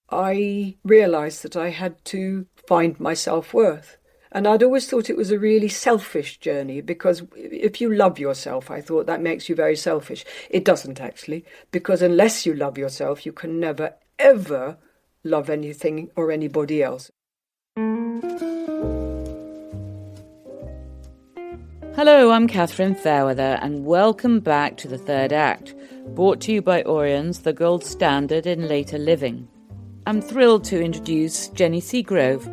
I realised that I had to find my self-worth. And I'd always thought it was a really selfish journey because if you love yourself, I thought that makes you very selfish. It doesn't actually, because unless you love yourself, you can never, ever love anything or anybody else. Hello, I'm Catherine Fairweather and welcome back to the third act, brought to you by Orion's, the gold standard in later living. I'm thrilled to introduce Jenny Seagrove,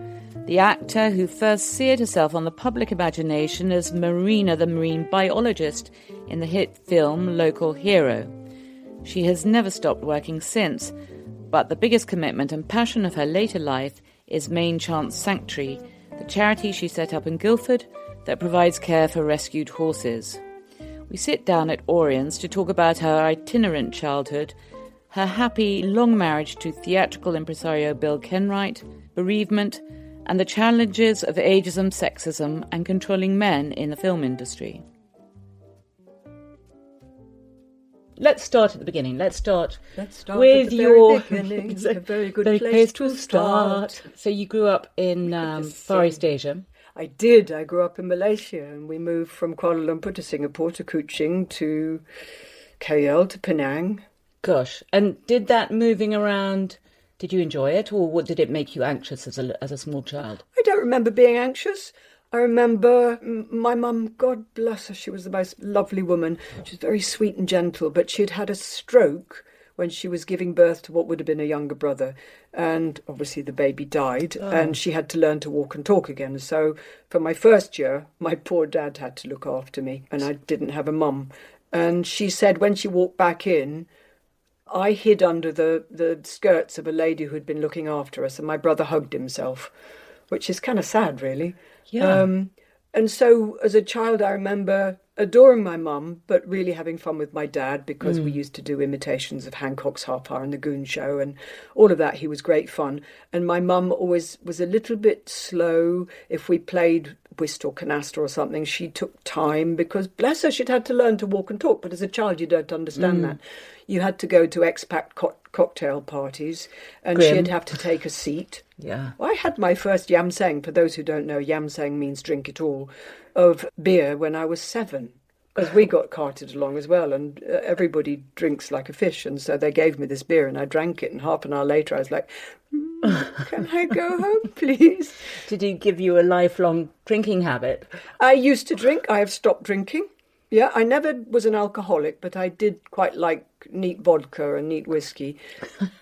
the actor who first seared herself on the public imagination as Marina the marine biologist in the hit film Local Hero. She has never stopped working since, but the biggest commitment and passion of her later life is Main Chance Sanctuary, the charity she set up in Guildford that provides care for rescued horses. We sit down at Orion's to talk about her itinerant childhood, her happy, long marriage to theatrical impresario Bill Kenwright, bereavement, and the challenges of ageism, sexism, and controlling men in the film industry. Let's start at the beginning. Let's start with your beginning. It's a very good place to start. So you grew up in Far East Asia. I did. I grew up in Malaysia and we moved from Kuala Lumpur to Singapore to Kuching to KL to Penang. Gosh. And did that moving around, did you enjoy it or what, did it make you anxious as a small child? I don't remember being anxious. I remember my mum, God bless her, she was the most lovely woman. She was very sweet and gentle, but she'd had a stroke when she was giving birth to what would have been a younger brother. And obviously the baby died and she had to learn to walk and talk again. So for my first year, my poor dad had to look after me and I didn't have a mum. And she said when she walked back in, I hid under the skirts of a lady who had been looking after us and my brother hugged himself, which is kind of sad, really. Yeah. And so as a child, I remember adoring my mum, but really having fun with my dad because we used to do imitations of Hancock's Half Hour and the Goon Show and all of that. He was great fun. And my mum always was a little bit slow. If we played whist or canasta or something, she took time because, bless her, she'd had to learn to walk and talk. But as a child, you don't understand that. You had to go to expat cocktail parties and Grim. she'd have to take a seat. Yeah. I had my first yam sang, for those who don't know, yam sang means drink it all, of beer when I was 7. Because we got carted along as well and everybody drinks like a fish. And so they gave me this beer and I drank it. And half an hour later I was like, can I go home, please? Did he give you a lifelong drinking habit? I used to drink. I have stopped drinking. Yeah, I never was an alcoholic, but I did quite like neat vodka and neat whiskey.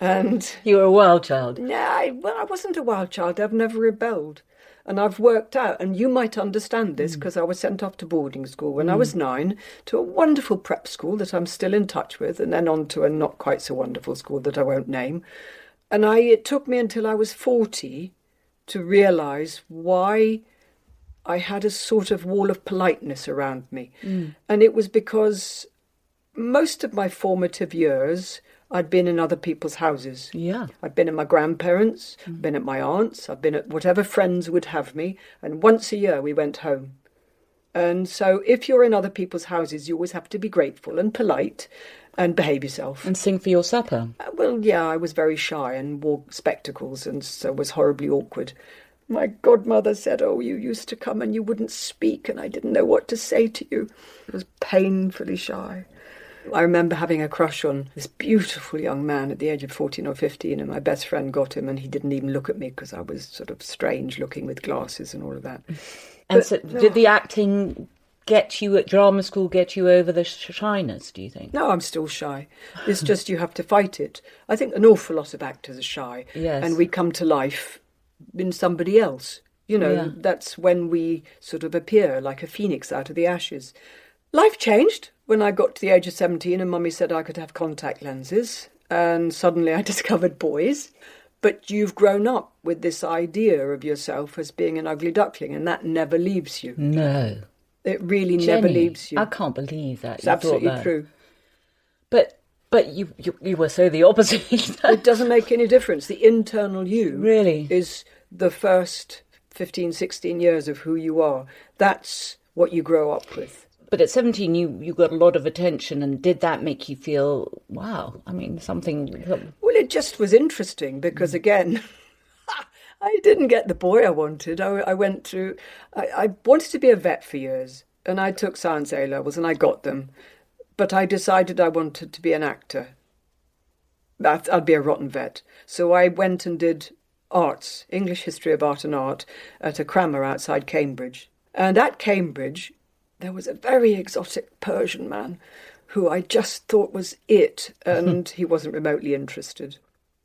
And You were a wild child. no, I wasn't a wild child. I've never rebelled. And I've worked out, and you might understand this because I was sent off to boarding school when I was 9 to a wonderful prep school that I'm still in touch with, and then on to a not quite so wonderful school that I won't name. And it took me until I was 40 to realise why I had a sort of wall of politeness around me. And it was because most of my formative years, I'd been in other people's houses. Yeah. I'd been at my grandparents', I'd been at my aunt's, I'd been at whatever friends would have me, and once a year we went home. And so if you're in other people's houses, you always have to be grateful and polite and behave yourself. And sing for your supper. Well, yeah, I was very shy and wore spectacles and so was horribly awkward. My godmother said, oh, you used to come and you wouldn't speak and I didn't know what to say to you. I was painfully shy. I remember having a crush on this beautiful young man at the age of 14 or 15 and my best friend got him and he didn't even look at me because I was sort of strange looking with glasses and all of that. And so did the acting get you at drama school, get you over the shyness, do you think? No, I'm still shy. It's just you have to fight it. I think an awful lot of actors are shy. Yes. And we come to life in somebody else. You know, that's when we sort of appear like a phoenix out of the ashes. Life changed when I got to the age of 17 and Mummy said I could have contact lenses and suddenly I discovered boys. But you've grown up with this idea of yourself as being an ugly duckling and that never leaves you. No. It really Jenny, never leaves you. I can't believe that. It's absolutely true. But you were so the opposite. It doesn't make any difference. The internal you Really? is the first 15, 16 years of who you are. That's what you grow up with. But at 17, you got a lot of attention, and did that make you feel, wow, I mean, something... Well, it just was interesting because, again, I didn't get the boy I wanted. I wanted to be a vet for years, and I took science A-levels, and I got them. But I decided I wanted to be an actor. I'd be a rotten vet. So I went and did arts, English history of art and art, at a crammer outside Cambridge. And at Cambridge, there was a very exotic Persian man who I just thought was it, and he wasn't remotely interested.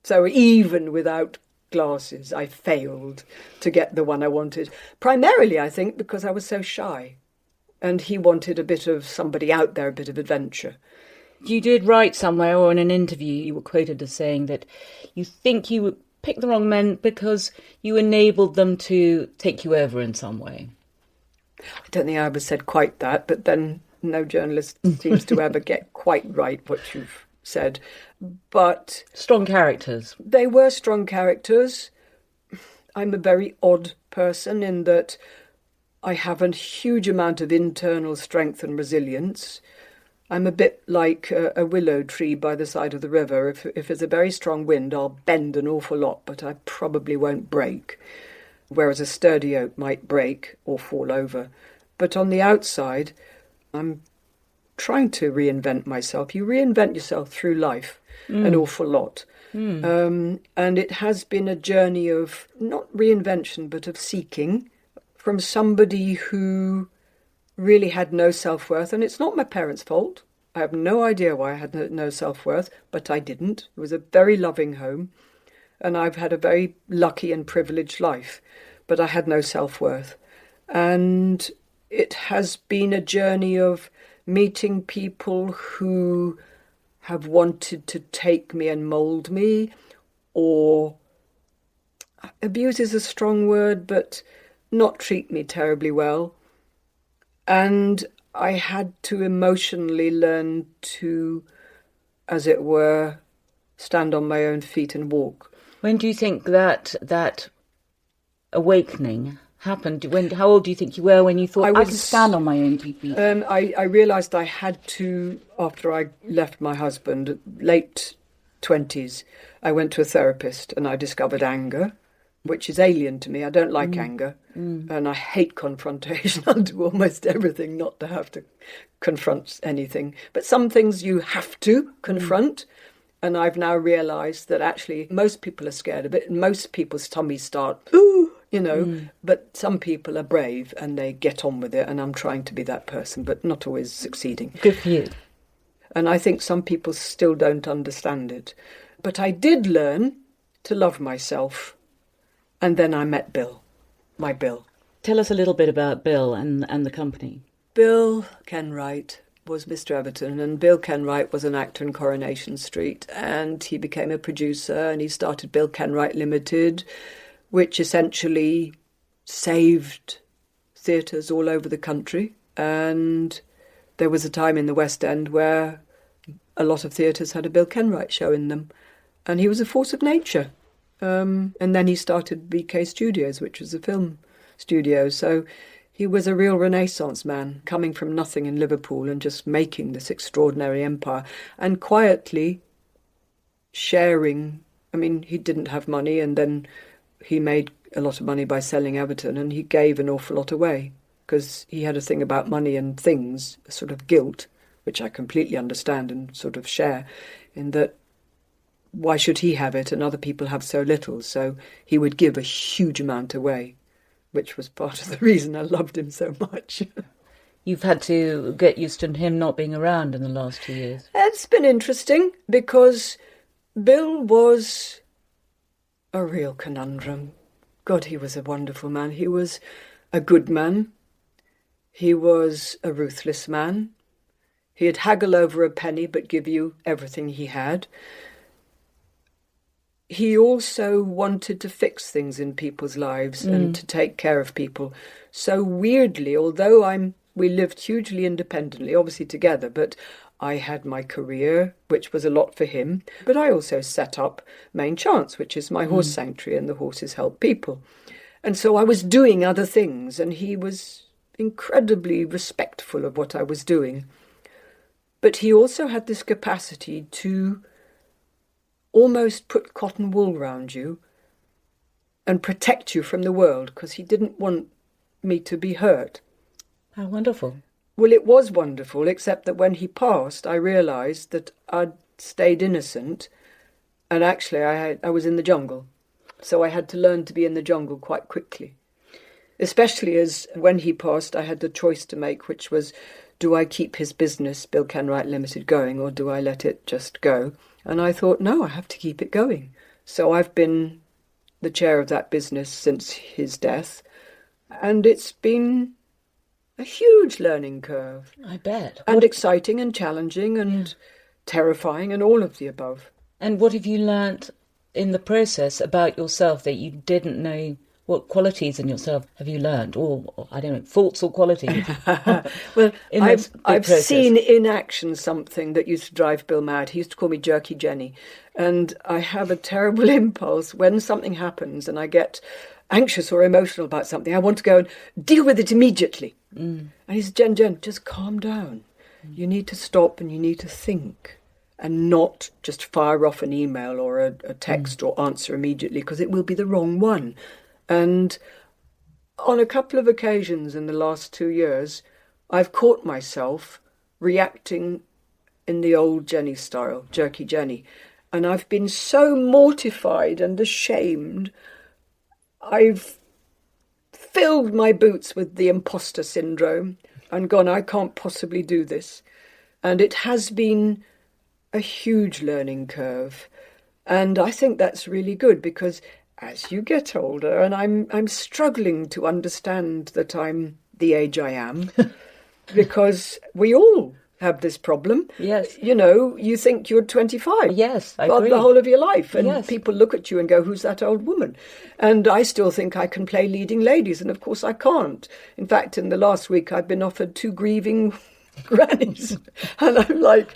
So even without glasses, I failed to get the one I wanted. Primarily, I think, because I was so shy, and he wanted a bit of somebody out there, a bit of adventure. You did write somewhere, or in an interview, you were quoted as saying that you think you picked the wrong men because you enabled them to take you over in some way. I don't think I ever said quite that, but then no journalist seems to ever get quite right what you've said. But strong characters. They were strong characters. I'm a very odd person in that I have a huge amount of internal strength and resilience. I'm a bit like a willow tree by the side of the river. If there's a very strong wind, I'll bend an awful lot, but I probably won't break. Whereas a sturdy oak might break or fall over. But on the outside, I'm trying to reinvent myself. You reinvent yourself through life an awful lot. And it has been a journey of not reinvention, but of seeking from somebody who really had no self-worth. And it's not my parents' fault. I have no idea why I had no self-worth, but I didn't. It was a very loving home. And I've had a very lucky and privileged life, but I had no self-worth. And it has been a journey of meeting people who have wanted to take me and mould me, or abuse is a strong word, but not treat me terribly well. And I had to emotionally learn to, as it were, stand on my own feet and walk. When do you think that awakening happened? How old do you think you were when you thought, I can stand on my own two feet? I realised I had to, after I left my husband, late 20s, I went to a therapist and I discovered anger, which is alien to me. I don't like anger, and I hate confrontation. I'll do almost everything not to have to confront anything. But some things you have to confront. And I've now realised that actually most people are scared of it, and most people's tummies start, ooh, but some people are brave and they get on with it, and I'm trying to be that person, but not always succeeding. Good for you. And I think some people still don't understand it. But I did learn to love myself, and then I met Bill, my Bill. Tell us a little bit about Bill and the company. Bill Kenwright was Mr. Everton, and Bill Kenwright was an actor in Coronation Street, and he became a producer, and he started Bill Kenwright Limited, which essentially saved theatres all over the country. And there was a time in the West End where a lot of theatres had a Bill Kenwright show in them, and he was a force of nature. And then he started BK Studios, which was a film studio, so he was a real Renaissance man, coming from nothing in Liverpool and just making this extraordinary empire and quietly sharing. I mean, he didn't have money, and then he made a lot of money by selling Everton, and he gave an awful lot away because he had a thing about money and things, a sort of guilt, which I completely understand and sort of share, in that why should he have it and other people have so little? So he would give a huge amount away, which was part of the reason I loved him so much. You've had to get used to him not being around in the last 2 years. It's been interesting because Bill was a real conundrum. God, he was a wonderful man. He was a good man. He was a ruthless man. He'd haggle over a penny but give you everything he had. He also wanted to fix things in people's lives and to take care of people. So weirdly, although we lived hugely independently, obviously together, but I had my career, which was a lot for him. But I also set up Main Chance, which is my horse sanctuary, and the horses help people. And so I was doing other things, and he was incredibly respectful of what I was doing. But he also had this capacity to almost put cotton wool round you and protect you from the world, because he didn't want me to be hurt. How wonderful. Well, it was wonderful, except that when he passed, I realised that I'd stayed innocent, and actually I was in the jungle. So I had to learn to be in the jungle quite quickly. Especially as when he passed, I had the choice to make, which was, do I keep his business, Bill Kenwright Limited, going, or do I let it just go? And I thought, no, I have to keep it going. So I've been the chair of that business since his death, and it's been a huge learning curve. I bet. And exciting and challenging and terrifying and all of the above. And what have you learnt in the process about yourself that you didn't know? What qualities in yourself have you learned? Or I don't know, faults or qualities? Well, I've seen in action something that used to drive Bill mad. He used to call me Jerky Jenny. And I have a terrible impulse when something happens and I get anxious or emotional about something. I want to go and deal with it immediately. And he said, Jen, just calm down. You need to stop and you need to think and not just fire off an email or a text or answer immediately, because it will be the wrong one. And on a couple of occasions in the last 2 years, I've caught myself reacting in the old Jenny style, Jerky Jenny. And I've been so mortified and ashamed. I've filled my boots with the imposter syndrome and gone, I can't possibly do this. And it has been a huge learning curve. And I think that's really good, because as you get older, and I'm struggling to understand that I'm the age I am, because we all have this problem. Yes. You know, you think you're 25. Yes, I but agree. the whole of your life. And Yes. people look at you and go, who's that old woman? And I still think I can play leading ladies. And of course I can't. In fact, in the last week, I've been offered 2 grieving grannies. And I'm like,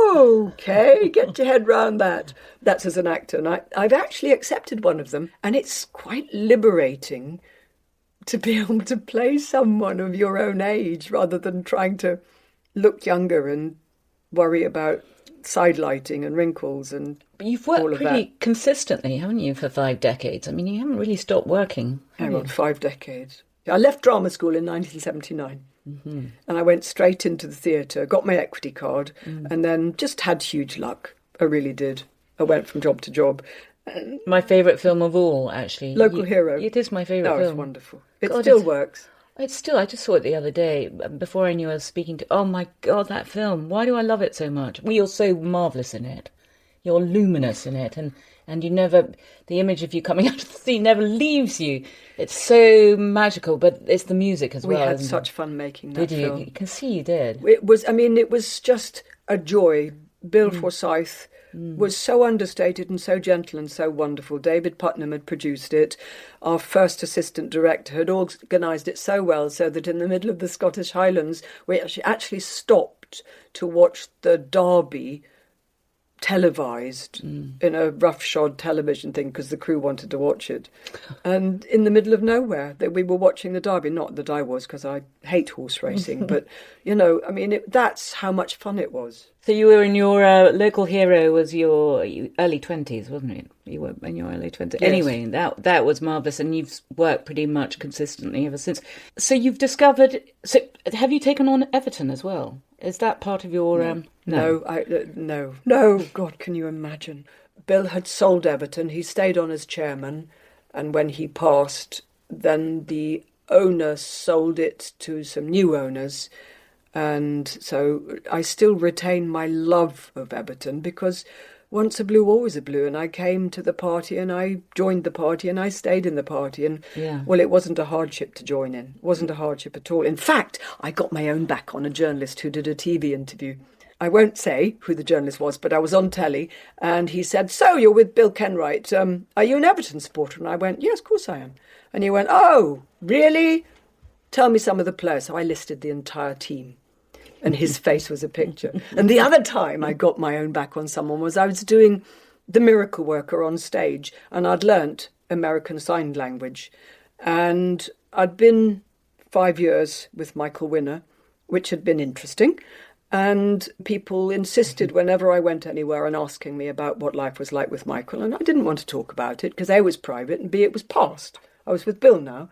okay, get your head round that. That's as an actor. And I've actually accepted one of them. And it's quite liberating to be able to play someone of your own age rather than trying to look younger and worry about side lighting and wrinkles and But you've all worked of pretty that. consistently, haven't you, for 5 decades? I mean, you haven't really stopped working. Hang on, 5 decades. I left drama school in 1979 and I went straight into the theatre, got my equity card and then just had huge luck. I really did. I went from job to job. My favourite film of all, actually. Local Hero. It is my favourite Oh, film. it's wonderful. It God, still it's- works. It's still, I just saw it the other day, before I knew I was speaking to, oh my God, that film. Why do I love it so much? Well, you're so marvellous in it. You're luminous in it. And you never, the image of you coming out of the sea never leaves you. It's so magical, but it's the music as We well. had isn't such it? fun making that Did you? film. You can see you did. It was just a joy. Bill Forsyth was so understated and so gentle and so wonderful. David Putnam had produced it. Our first assistant director had organised it so well so that in the middle of the Scottish Highlands, we actually stopped to watch the Derby televised in a roughshod television thing because the crew wanted to watch it. And in the middle of nowhere, that we were watching the Derby. Not that I was, because I hate horse racing, but, you know, I mean, that's how much fun it was. So you were in your Local Hero was your early 20s, wasn't it? You were in your early 20s. Yes. Anyway, that was marvellous, and you've worked pretty much consistently ever since. So you've discovered... So have you taken on Everton as well? Is that part of your... No, God, can you imagine? Bill had sold Everton. He stayed on as chairman, and when he passed, then the owner sold it to some new owners. And so I still retain my love of Everton, because once a blue, always a blue. And I came to the party and I joined the party and I stayed in the party. And, well, it wasn't a hardship to join in. It wasn't a hardship at all. In fact, I got my own back on a journalist who did a TV interview. I won't say who the journalist was, but I was on telly and he said, so you're with Bill Kenwright. Are you an Everton supporter? And I went, yes, of course I am. And he went, oh, really? Tell me some of the players. So I listed the entire team. And his face was a picture. And the other time I got my own back on someone was I was doing The Miracle Worker on stage, and I'd learnt American Sign Language. And I'd been 5 years with Michael Winner, which had been interesting. And people insisted whenever I went anywhere and asking me about what life was like with Michael. And I didn't want to talk about it because A, it was private, and B, it was past. I was with Bill now.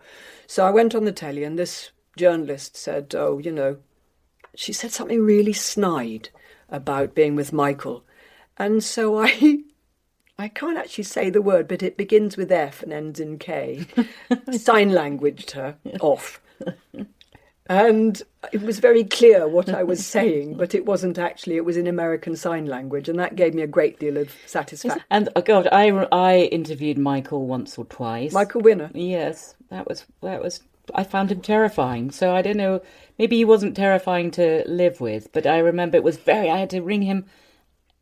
So I went on the telly and this journalist said, she said something really snide about being with Michael. And so I can't actually say the word, but it begins with F and ends in K. Sign languaged her off. And it was very clear what I was saying, but it wasn't actually. It was in American Sign Language, and that gave me a great deal of satisfaction. And, God, I interviewed Michael once or twice. Michael Winner? Yes, that was. I found him terrifying. So I don't know, maybe he wasn't terrifying to live with, but I remember it was I had to ring him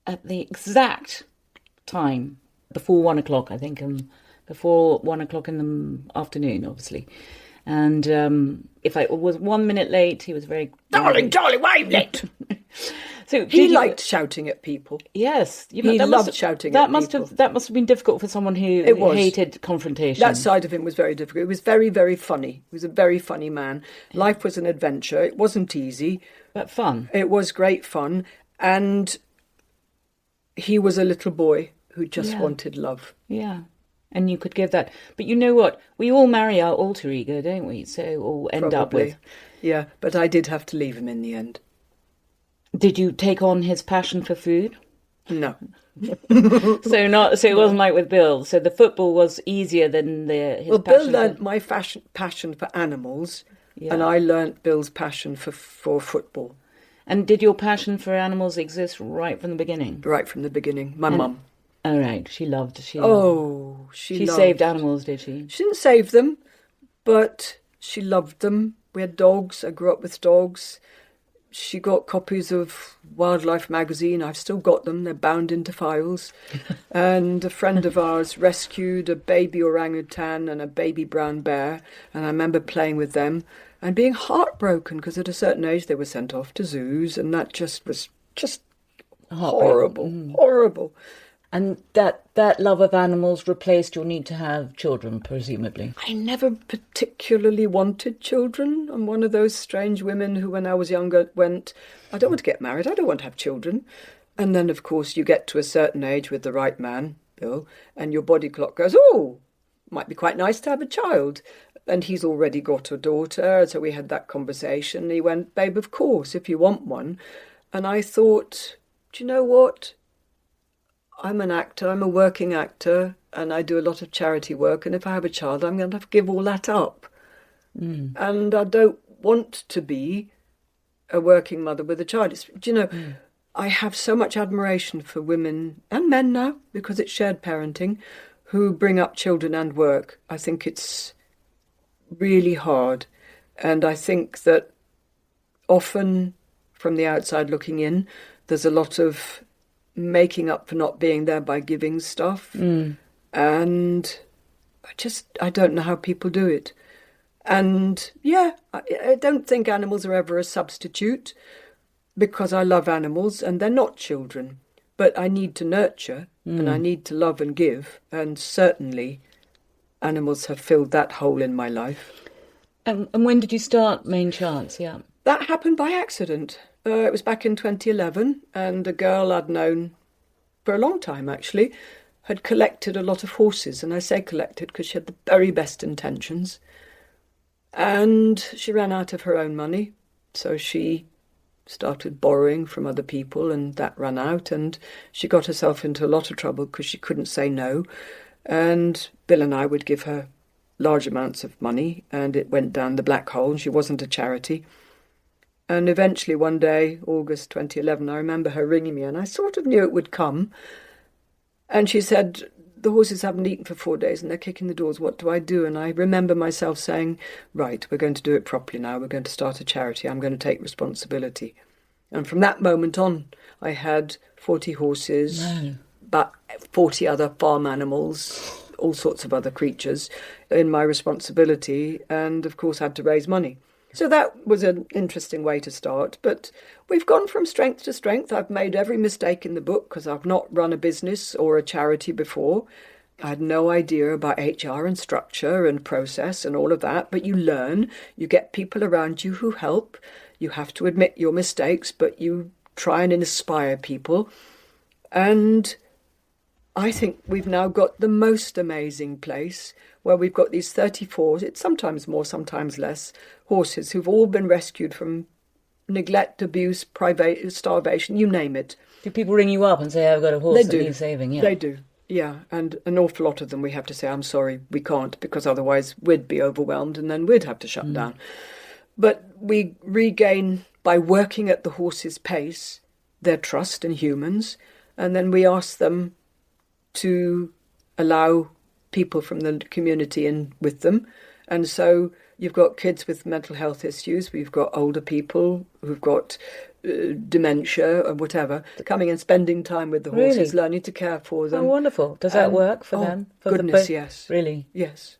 at the exact time before 1 o'clock, I think, before 1 o'clock in the afternoon, obviously. And if I was 1 minute late, he was very... Darling, why are you late? So he liked shouting at people. Yes. He loved shouting at people. That must have been difficult for someone who hated confrontation. That side of him was very difficult. It was very, very funny. He was a very funny man. Life was an adventure. It wasn't easy. But fun. It was great fun. And he was a little boy who just wanted love. Yeah. And you could give that. But you know what? We all marry our alter ego, don't we? So, or end up with. Yeah, but I did have to leave him in the end. Did you take on his passion for food? No. So it wasn't like with Bill. So the football was easier than his passion. Bill learnt my passion for animals, and I learnt Bill's passion for football. And did your passion for animals exist right from the beginning? Right from the beginning. My mum. Oh, right. She saved animals, did she? She didn't save them, but she loved them. We had dogs. I grew up with dogs. She got copies of Wildlife magazine. I've still got them. They're bound into files. And a friend of ours rescued a baby orangutan and a baby brown bear. And I remember playing with them and being heartbroken because at a certain age they were sent off to zoos, and that just was horrible, horrible. And that love of animals replaced your need to have children, presumably. I never particularly wanted children. I'm one of those strange women who, when I was younger, went, I don't want to get married, I don't want to have children. And then, of course, you get to a certain age with the right man, Bill, and your body clock goes, might be quite nice to have a child. And he's already got a daughter, so we had that conversation. He went, babe, of course, if you want one. And I thought, do you know what? I'm an actor, I'm a working actor, and I do a lot of charity work, and if I have a child, I'm going to have to give all that up. And I don't want to be a working mother with a child. I have so much admiration for women, and men now, because it's shared parenting, who bring up children and work. I think it's really hard, and I think that often, from the outside looking in, there's a lot of making up for not being there by giving stuff. And I don't know how people do it. And I don't think animals are ever a substitute, because I love animals and they're not children. But I need to nurture and I need to love and give. And certainly animals have filled that hole in my life. And when did you start Main Chance? Yeah. That happened by accident. It was back in 2011, and a girl I'd known for a long time, actually, had collected a lot of horses. And I say collected because she had the very best intentions. And she ran out of her own money, so she started borrowing from other people, and that ran out. And she got herself into a lot of trouble because she couldn't say no. And Bill and I would give her large amounts of money, and it went down the black hole, and she wasn't a charity. And eventually one day, August 2011, I remember her ringing me, and I sort of knew it would come. And she said, the horses haven't eaten for 4 days and they're kicking the doors. What do I do? And I remember myself saying, right, we're going to do it properly now. We're going to start a charity. I'm going to take responsibility. And from that moment on, I had 40 horses, but 40 other farm animals, all sorts of other creatures in my responsibility, and of course had to raise money. So that was an interesting way to start, but we've gone from strength to strength. I've made every mistake in the book because I've not run a business or a charity before, I had no idea about HR and structure and process and all of that, but you learn, you get people around you who help, you have to admit your mistakes, but you try and inspire people. And I think we've now got the most amazing place where we've got these 34, it's sometimes more, sometimes less, horses who've all been rescued from neglect, abuse, starvation, you name it. Do people ring you up and say, I've got a horse that needs saving? Yeah. They do, yeah. And an awful lot of them we have to say, I'm sorry, we can't, because otherwise we'd be overwhelmed and then we'd have to shut down. But we regain, by working at the horse's pace, their trust in humans, and then we ask them to allow people from the community in with them. And so you've got kids with mental health issues, we've got older people who've got dementia or whatever, coming and spending time with the horses, learning to care for them. Oh, wonderful. Does that work for them? For goodness, yes. Really? Yes.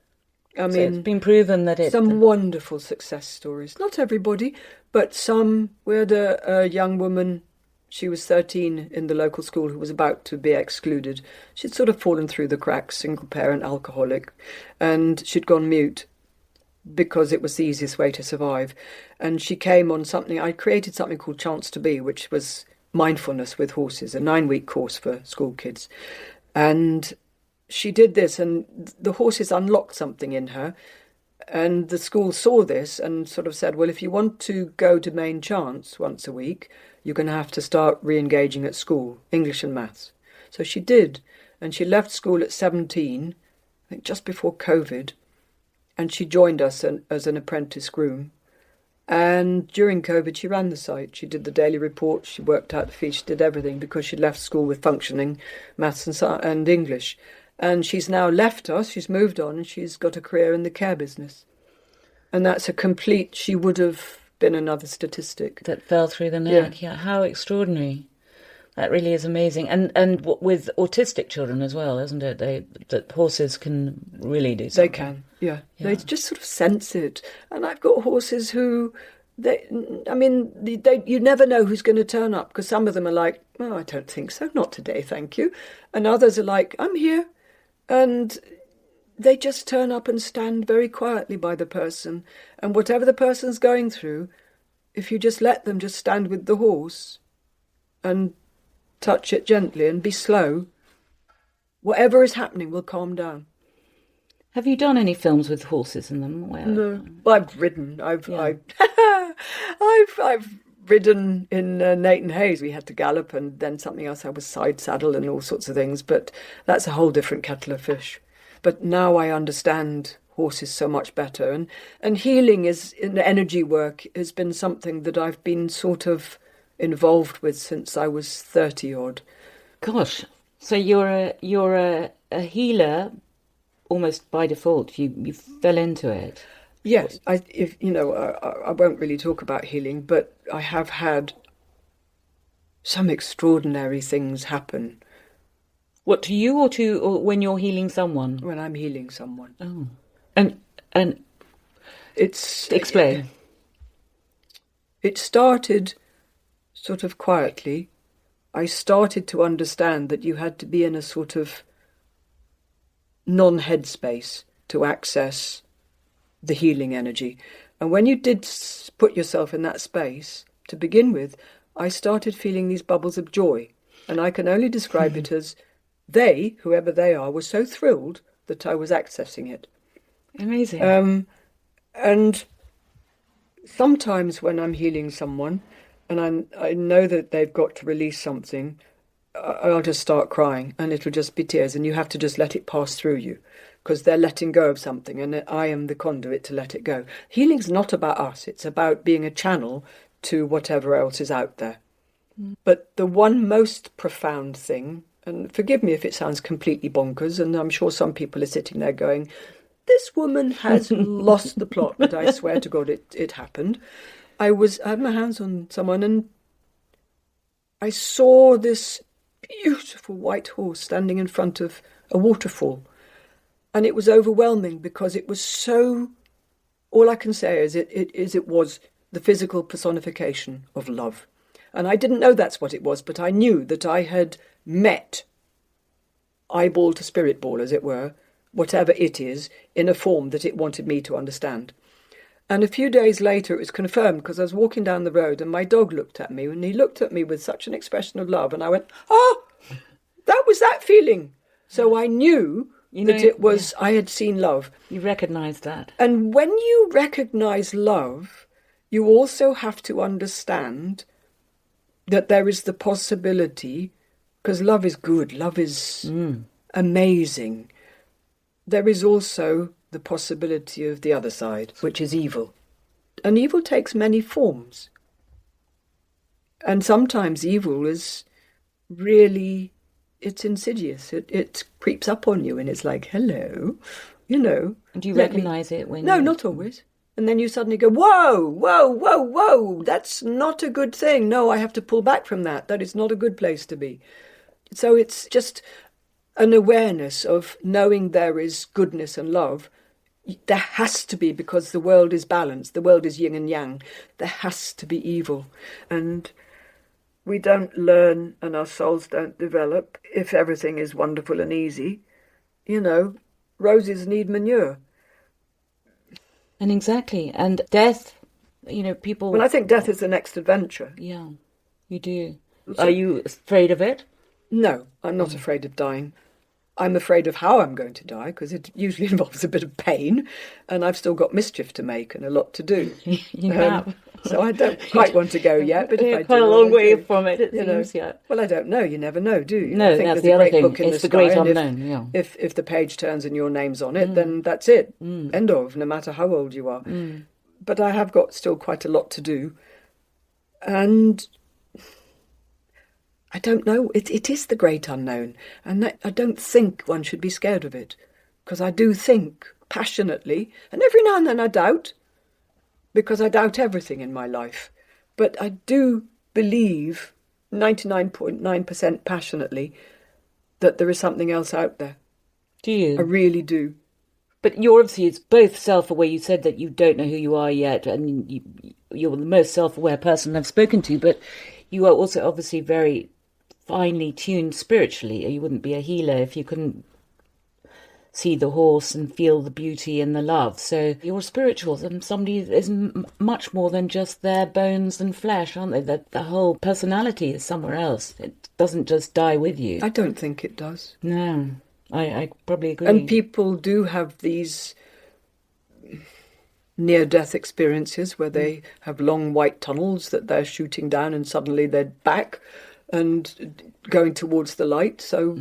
I mean, it's been proven that it's... Some wonderful success stories. Not everybody, but some. We had a young woman, she was 13 in the local school, who was about to be excluded. She'd sort of fallen through the cracks, single parent, alcoholic, and she'd gone mute because it was the easiest way to survive. And she came on something, I created something called Chance to Be, which was mindfulness with horses, a 9-week course for school kids. And she did this, and the horses unlocked something in her. And the school saw this and sort of said, well, if you want to go to main chance once a week, you're going to have to start re-engaging at school, English and maths. So she did. And she left school at 17, I think just before COVID. And she joined us as an apprentice groom. And during COVID, she ran the site. She did the daily reports. She worked out the fees. She did everything because she'd left school with functioning maths and English. And she's now left us. She's moved on and she's got a career in the care business. And that's a complete... She would have been another statistic. That fell through the neck. Yeah, how extraordinary. That really is amazing. And with autistic children as well, isn't it? That horses can really do something. They can, yeah. They just sort of sense it. And I've got horses who, you never know who's going to turn up, because some of them are like, oh, I don't think so, not today, thank you. And others are like, I'm here. And they just turn up and stand very quietly by the person. And whatever the person's going through, if you just let them just stand with the horse and touch it gently and be slow, whatever is happening will calm down. Have you done any films with horses in them? No, I've ridden. I've ridden in Nathan Hayes. We had to gallop, and then something else. I was side saddle and all sorts of things. But that's a whole different kettle of fish. But now I understand horses so much better, and healing is in energy work has been something that I've been sort of involved with since I was 30 odd. Gosh, so you're a healer almost by default. You fell into it. Yes, I won't really talk about healing, but I have had some extraordinary things happen. What, to you or when you're healing someone? When I'm healing someone. Oh, and it's explain. It started sort of quietly. I started to understand that you had to be in a sort of non-headspace to access the healing energy. And when you did put yourself in that space, to begin with, I started feeling these bubbles of joy. And I can only describe it as they, whoever they are, were so thrilled that I was accessing it. Amazing. And sometimes when I'm healing someone, and I know that they've got to release something, I'll just start crying, and it'll just be tears, and you have to just let it pass through you, because they're letting go of something, and I am the conduit to let it go. Healing's not about us, it's about being a channel to whatever else is out there. But the one most profound thing, and forgive me if it sounds completely bonkers, and I'm sure some people are sitting there going, this woman has lost the plot, but I swear to God it happened. I had my hands on someone and I saw this beautiful white horse standing in front of a waterfall. And it was overwhelming because it was so, all I can say is it was the physical personification of love. And I didn't know that's what it was, but I knew that I had met eyeball to spirit ball, as it were, whatever it is, in a form that it wanted me to understand. And a few days later, it was confirmed because I was walking down the road and my dog looked at me, and he looked at me with such an expression of love, and I went, oh, that was that feeling. So I knew that it was, I had seen love. You recognised that. And when you recognise love, you also have to understand that there is the possibility, because love is good, love is amazing. There is also the possibility of the other side, which is evil. And evil takes many forms. And sometimes evil is really, it's insidious. It creeps up on you and it's like, hello, Do you recognise it when No, not always. And then you suddenly go, whoa, whoa, whoa, whoa, that's not a good thing. No, I have to pull back from that. That is not a good place to be. So it's just an awareness of knowing there is goodness and love. There has to be, because the world is balanced. The world is yin and yang. There has to be evil. And we don't learn and our souls don't develop if everything is wonderful and easy. Roses need manure. And exactly. And death, people... Well, I think death is the next adventure. Yeah, you do. Are you afraid of it? No, I'm not afraid of dying. I'm afraid of how I'm going to die, because it usually involves a bit of pain, and I've still got mischief to make and a lot to do. You have. So I don't quite want to go yet, but if I do... Quite a long way from it, it seems, yeah. Well, I don't know. You never know, do you? No, I think that's there's the a other great thing. book in It's the the great sky, unknown, yeah. If the page turns and your name's on it, then that's it. End of, no matter how old you are. But I have got still quite a lot to do. And I don't know. It is the great unknown. And I don't think one should be scared of it. Because I do think passionately, and every now and then I doubt, because I doubt everything in my life. But I do believe 99.9% passionately that there is something else out there. Do you? I really do. But you're obviously, it's both self-aware. You said that you don't know who you are yet, and you're the most self-aware person I've spoken to, but you are also obviously very finely tuned spiritually. You wouldn't be a healer if you couldn't see the horse and feel the beauty and the love. So you're spiritual, and somebody is much more than just their bones and flesh, aren't they? That the whole personality is somewhere else. It doesn't just die with you. I don't think it does. No, I probably agree. And people do have these near-death experiences where they have long white tunnels that they're shooting down and suddenly they're back and going towards the light. So,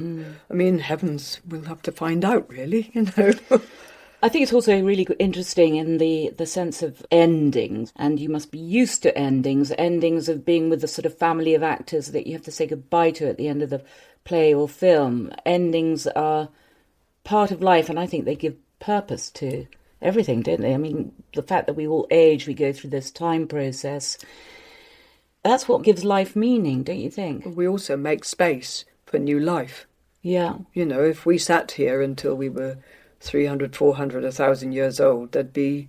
I mean, heavens, we'll have to find out, really, I think it's also really interesting in the sense of endings, and you must be used to endings of being with the sort of family of actors that you have to say goodbye to at the end of the play or film. Endings are part of life, and I think they give purpose to everything, don't they? I mean, the fact that we all age, we go through this time process, that's what gives life meaning, don't you think? We also make space for new life. Yeah. If we sat here until we were 300, 400, 1,000 years old, there'd be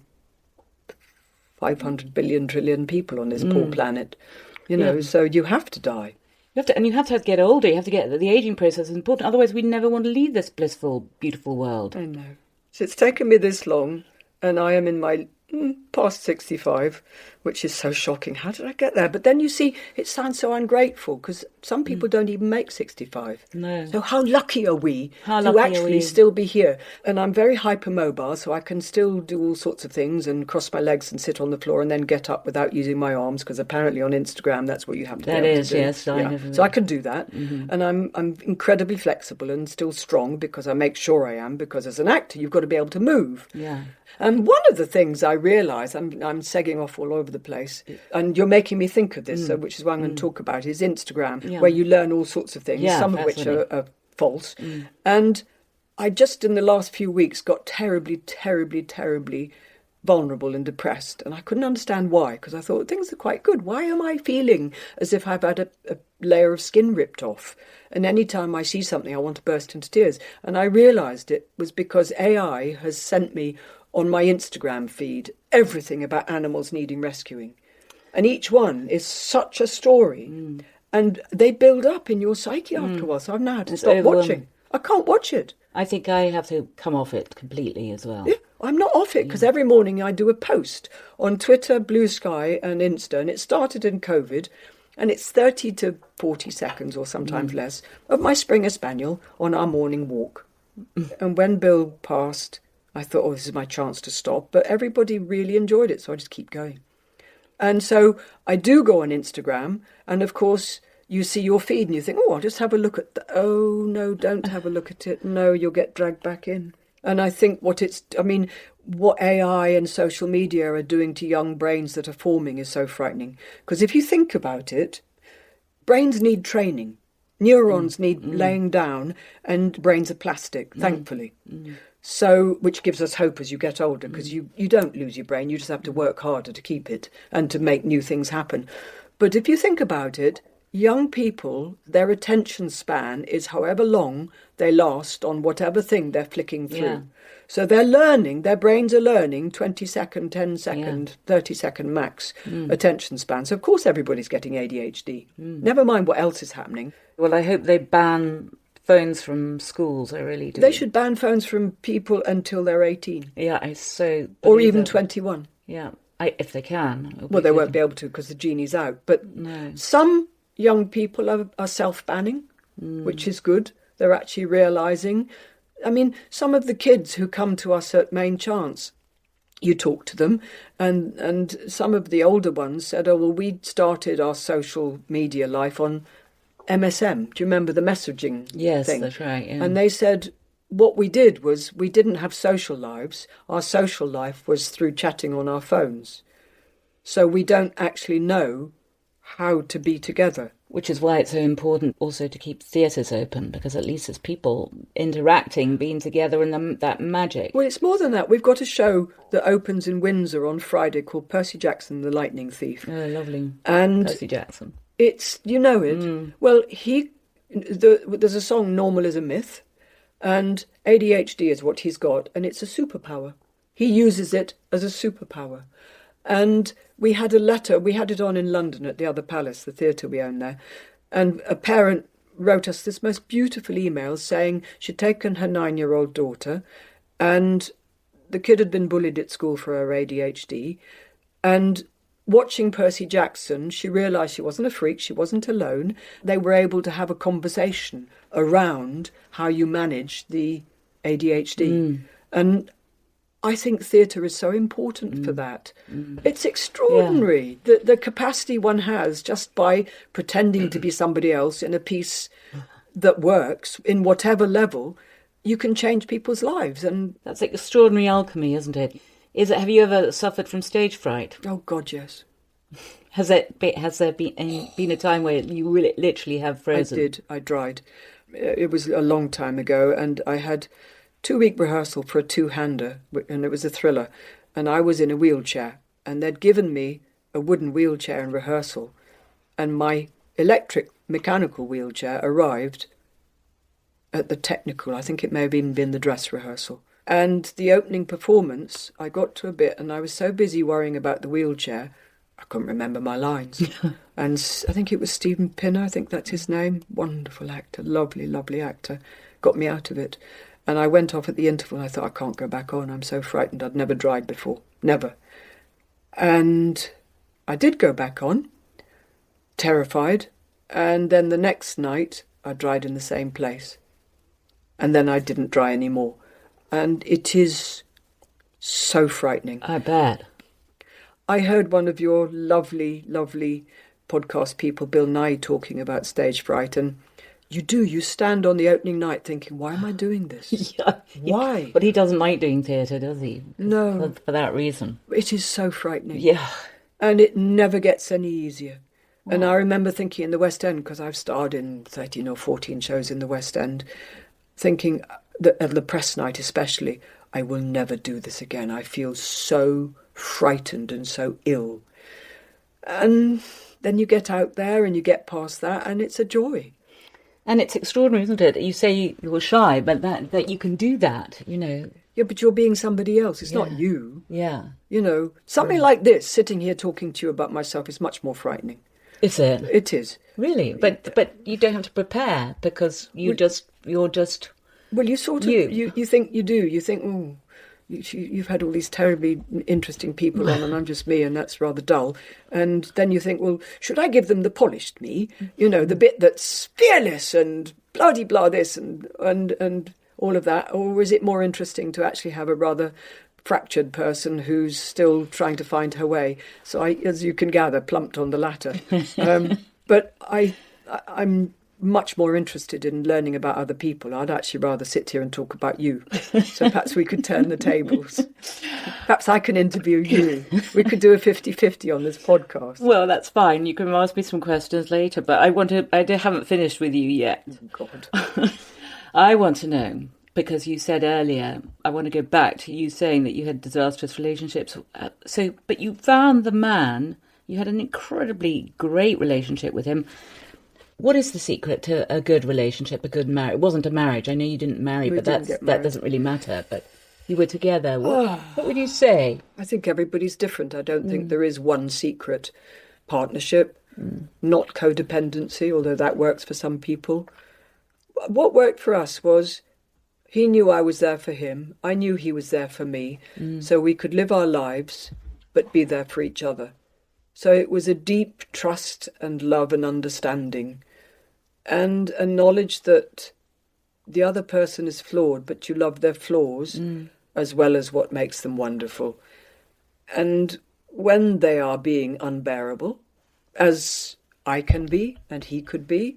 500 billion trillion people on this poor planet. So you have to die. You have to get older. You have to get the aging process is important. Otherwise, we'd never want to leave this blissful, beautiful world. I know. So it's taken me this long, and I am in my past 65, which is so shocking. How did I get there? But then you see, it sounds so ungrateful because some people don't even make 65. No. So how lucky are we to actually still be here? And I'm very hypermobile, so I can still do all sorts of things and cross my legs and sit on the floor and then get up without using my arms, because apparently on Instagram that's what you have to do. That is, yes. Yeah. So I can do that. And I'm incredibly flexible and still strong, because I make sure I am, because as an actor you've got to be able to move. Yeah. And one of the things I realise, I'm segging off all over the place, and you're making me think of this, which is what I'm going to talk about, is Instagram, where you learn all sorts of things, some of which are false. And I just, in the last few weeks, got terribly, terribly, terribly vulnerable and depressed. And I couldn't understand why, because I thought, things are quite good. Why am I feeling as if I've had a layer of skin ripped off? And any time I see something, I want to burst into tears. And I realised it was because AI has sent me on my Instagram feed everything about animals needing rescuing. And each one is such a story. And they build up in your psyche after a while. So I've now had to stop watching. I can't watch it. I think I have to come off it completely as well. Yeah, I'm not off it because every morning I do a post on Twitter, Blue Sky and Insta, and it started in COVID, and it's 30 to 40 seconds or sometimes less of my Springer Spaniel on our morning walk. And when Bill passed, I thought, oh, this is my chance to stop. But everybody really enjoyed it, so I just keep going. And so I do go on Instagram, and of course you see your feed and you think, oh, I'll just have a look at oh, no, don't have a look at it. No, you'll get dragged back in. And I think what AI and social media are doing to young brains that are forming is so frightening. Because if you think about it, brains need training. Neurons need laying down, and brains are plastic, thankfully. So, which gives us hope as you get older, because you don't lose your brain, you just have to work harder to keep it and to make new things happen. But if you think about it, young people, their attention span is however long they last on whatever thing they're flicking through. Yeah. So they're learning, their brains are learning 20-second, 10-second, 30-second max attention span. So of course everybody's getting ADHD. Never mind what else is happening. Well, I hope they ban phones from schools, I really do. They should ban phones from people until they're 18. Yeah, I so... Or even 21. Yeah, if they can. Well, they won't be able to because the genie's out. But some young people are self-banning, which is good. They're actually realising... I mean, some of the kids who come to us at Main Chance, you talk to them, and some of the older ones said, oh, well, we started our social media life on MSM. Do you remember the messaging thing? Yes, that's right. Yeah. And they said what we did was we didn't have social lives. Our social life was through chatting on our phones. So we don't actually know how to be together. Which is why it's so important also to keep theatres open, because at least it's people interacting, being together, and that magic. Well, it's more than that. We've got a show that opens in Windsor on Friday called Percy Jackson, the Lightning Thief. Oh, lovely. And Percy Jackson. It's, you know it. Well, there's a song, Normal is a Myth, and ADHD is what he's got, and it's a superpower. He uses it as a superpower. And we had a letter, we had it on in London at the Other Palace, the theatre we own there, and a parent wrote us this most beautiful email saying she'd taken her 9-year-old daughter, and the kid had been bullied at school for her ADHD, and watching Percy Jackson, she realised she wasn't a freak, she wasn't alone. They were able to have a conversation around how you manage the ADHD. And I think theatre is so important for that. It's extraordinary, the capacity one has just by pretending to be somebody else in a piece that works in whatever level. You can change people's lives, and that's extraordinary alchemy, isn't it? Have you ever suffered from stage fright? Oh God, yes. Has there been a time where you really literally have frozen? I did. I dried. It was a long time ago, and I had 2-week rehearsal for a 2-hander, and it was a thriller, and I was in a wheelchair, and they'd given me a wooden wheelchair in rehearsal, and my electric mechanical wheelchair arrived at the technical. I think it may have even been the dress rehearsal. And the opening performance, I got to a bit, and I was so busy worrying about the wheelchair, I couldn't remember my lines. And I think it was Stephen Pinner, I think that's his name, wonderful actor, lovely, lovely actor, got me out of it. And I went off at the interval and I thought, I can't go back on. I'm so frightened. I'd never dried before. Never. And I did go back on, terrified. And then the next night, I dried in the same place. And then I didn't dry anymore. And it is so frightening. I bet. I heard one of your lovely, lovely podcast people, Bill Nye, talking about stage fright, and you stand on the opening night thinking, why am I doing this? Why? But he doesn't like doing theatre, does he? No. For that reason. It is so frightening. Yeah. And it never gets any easier. Wow. And I remember thinking in the West End, because I've starred in 13 or 14 shows in the West End, thinking, at the press night especially, I will never do this again. I feel so frightened and so ill. And then you get out there and you get past that, and it's a joy. And it's extraordinary, isn't it? You say you were shy, but that you can do that, you know. Yeah, but you're being somebody else. It's not you. Yeah. You know, something like this, sitting here talking to you about myself, is much more frightening. Is it? It is. Really? But you don't have to prepare, because you're just Well, you sort of, you think you do. You think, oh, you've had all these terribly interesting people on and I'm just me and that's rather dull. And then you think, well, should I give them the polished me? You know, the bit that's fearless and blah-de-blah this and all of that? Or is it more interesting to actually have a rather fractured person who's still trying to find her way? So I, as you can gather, plumped on the latter. But I'm much more interested in learning about other people. I'd actually rather sit here and talk about you. So perhaps we could turn the tables. Perhaps I can interview you. We could do a 50-50 on this podcast. Well, that's fine. You can ask me some questions later, but I haven't finished with you yet. Oh, God. I want to know, because you said earlier, I want to go back to you saying that you had disastrous relationships. But you found the man, you had an incredibly great relationship with him. What is the secret to a good relationship, a good marriage? It wasn't a marriage. I know you didn't marry, but that doesn't really matter. But you were together. What would you say? I think everybody's different. I don't think there is one secret. Partnership, not codependency, although that works for some people. What worked for us was he knew I was there for him. I knew he was there for me. So we could live our lives, but be there for each other. So it was a deep trust and love and understanding. And a knowledge that the other person is flawed, but you love their flaws as well as what makes them wonderful. And when they are being unbearable, as I can be and he could be,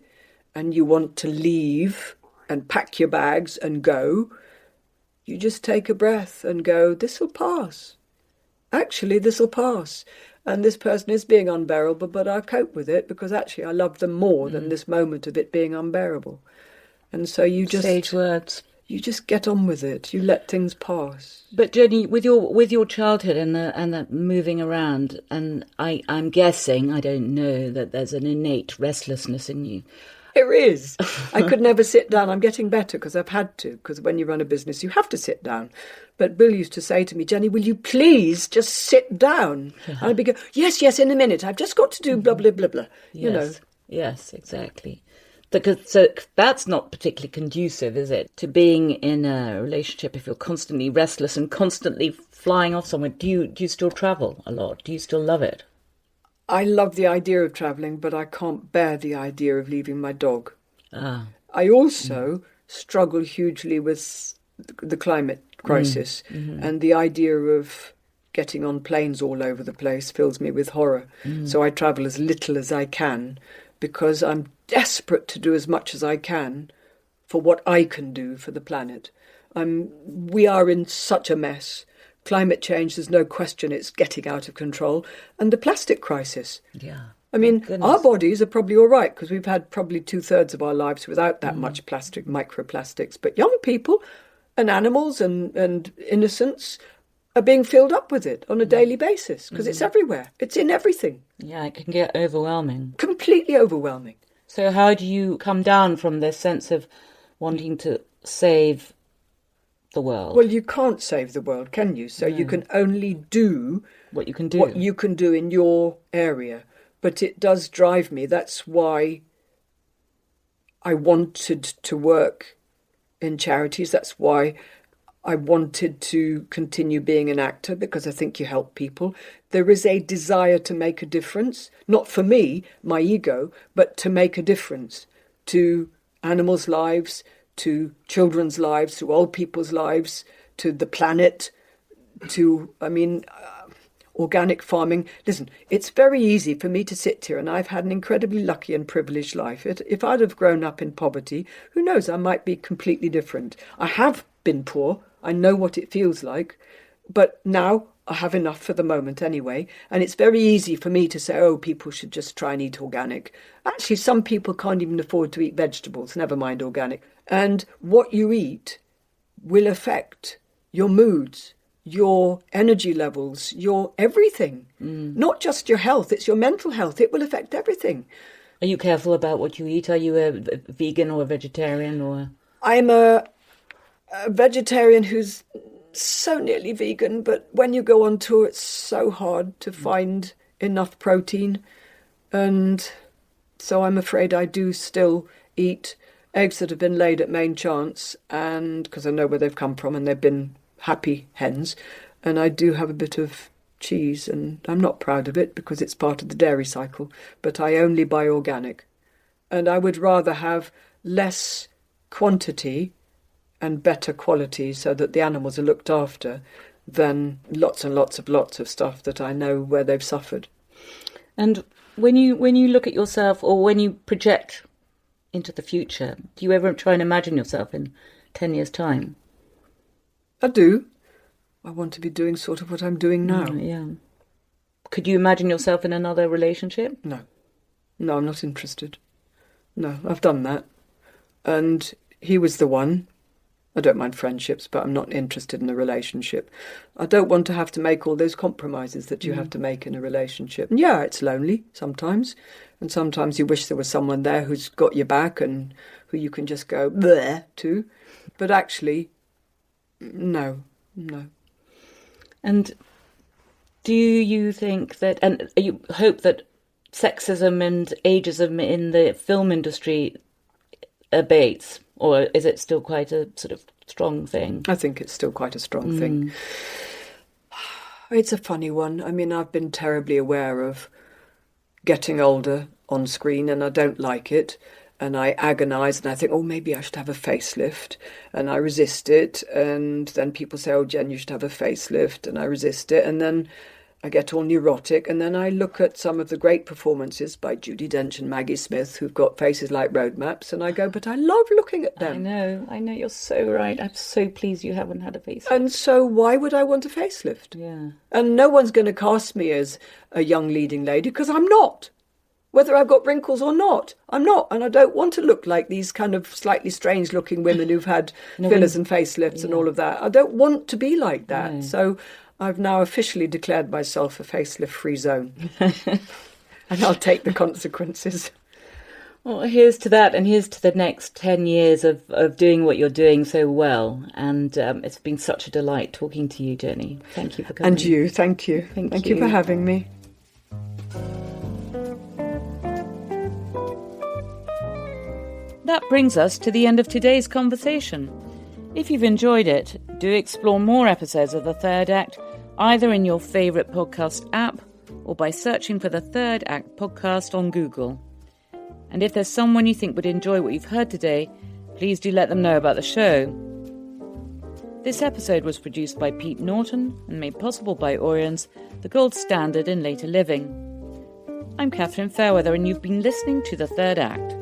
and you want to leave and pack your bags and go, you just take a breath and go, this'll pass. Actually, this'll pass. And this person is being unbearable, but I'll cope with it because actually I love them more than this moment of it being unbearable. And so you just... Sage words. You just get on with it. You let things pass. But Jenny, with your childhood and the moving around, and I'm guessing, I don't know, that there's an innate restlessness in you. There is. I could never sit down. I'm getting better because I've had to, because when you run a business, you have to sit down. But Bill used to say to me, Jenny, will you please just sit down? And I'd be going, yes, in a minute. I've just got to do blah, blah, blah, blah. Yes. You know. Yes, exactly. So that's not particularly conducive, is it, to being in a relationship if you're constantly restless and constantly flying off somewhere? Do you still travel a lot? Do you still love it? I love the idea of travelling, but I can't bear the idea of leaving my dog. I also struggle hugely with the climate crisis, and the idea of getting on planes all over the place fills me with horror. So I travel as little as I can because I'm desperate to do as much as I can for what I can do for the planet. We are in such a mess. Climate change, there's no question it's getting out of control. And the plastic crisis. Yeah. I mean, our bodies are probably all right because we've had probably 2/3 of our lives without that much plastic, microplastics. But young people and animals and innocents are being filled up with it on a daily basis because it's everywhere. It's in everything. Yeah, it can get overwhelming. Completely overwhelming. So how do you come down from this sense of wanting to save the world? Well, you can't save the world, can you? So you can only do what you can do. What you can do in your area. But it does drive me. That's why I wanted to work in charities. That's why I wanted to continue being an actor, because I think you help people. There is a desire to make a difference, not for me, my ego, but to make a difference to animals' lives, to children's lives, to old people's lives, to the planet, organic farming. Listen, it's very easy for me to sit here, and I've had an incredibly lucky and privileged life. If I'd have grown up in poverty, who knows, I might be completely different. I have been poor. I know what it feels like. But now I have enough for the moment anyway. And it's very easy for me to say, oh, people should just try and eat organic. Actually, some people can't even afford to eat vegetables, never mind organic. And what you eat will affect your moods, your energy levels, your everything. Not just your health, it's your mental health. It will affect everything. Are you careful about what you eat? Are you a vegan or a vegetarian? Or I'm a vegetarian who's so nearly vegan, but when you go on tour, it's so hard to find enough protein. And so I'm afraid I do still eat eggs that have been laid at main chance, and because I know where they've come from and they've been happy hens, and I do have a bit of cheese, and I'm not proud of it because it's part of the dairy cycle, but I only buy organic. And I would rather have less quantity and better quality so that the animals are looked after than lots and lots of stuff that I know where they've suffered. And when you look at yourself, or when you project into the future, do you ever try and imagine yourself in 10 years' time? I do. I want to be doing sort of what I'm doing now. Yeah. Could you imagine yourself in another relationship? No. No, I'm not interested. No, I've done that. And he was the one. I don't mind friendships, but I'm not interested in a relationship. I don't want to have to make all those compromises that you have to make in a relationship. And yeah, it's lonely sometimes. And sometimes you wish there was someone there who's got your back and who you can just go bleh to. But actually, no. And do you think that, and you hope that sexism and ageism in the film industry abates, or is it still quite a sort of strong thing? I think it's still quite a strong thing. It's a funny one. I mean, I've been terribly aware of getting older on screen, and I don't like it. And I agonise and I think, oh, maybe I should have a facelift. And I resist it. And then people say, oh, Jen, you should have a facelift. And I resist it. And then I get all neurotic. And then I look at some of the great performances by Judi Dench and Maggie Smith, who've got faces like road maps. And I go, but I love looking at them. I know, you're so right. I'm so pleased you haven't had a facelift. And so why would I want a facelift? Yeah. And no one's going to cast me as a young leading lady because I'm not. Whether I've got wrinkles or not, I'm not. And I don't want to look like these kind of slightly strange-looking women who've had fillers and facelifts and all of that. I don't want to be like that. No. So I've now officially declared myself a facelift-free zone. And I'll take the consequences. Well, here's to that, and here's to the next 10 years of doing what you're doing so well. And it's been such a delight talking to you, Jenny. Thank you for coming. And you, thank you. Thank you for having me. That brings us to the end of today's conversation. If you've enjoyed it, do explore more episodes of The Third Act, either in your favourite podcast app or by searching for The Third Act podcast on Google. And if there's someone you think would enjoy what you've heard today, please do let them know about the show. This episode was produced by Pete Norton and made possible by Orions, the gold standard in later living. I'm Catherine Fairweather, and you've been listening to The Third Act.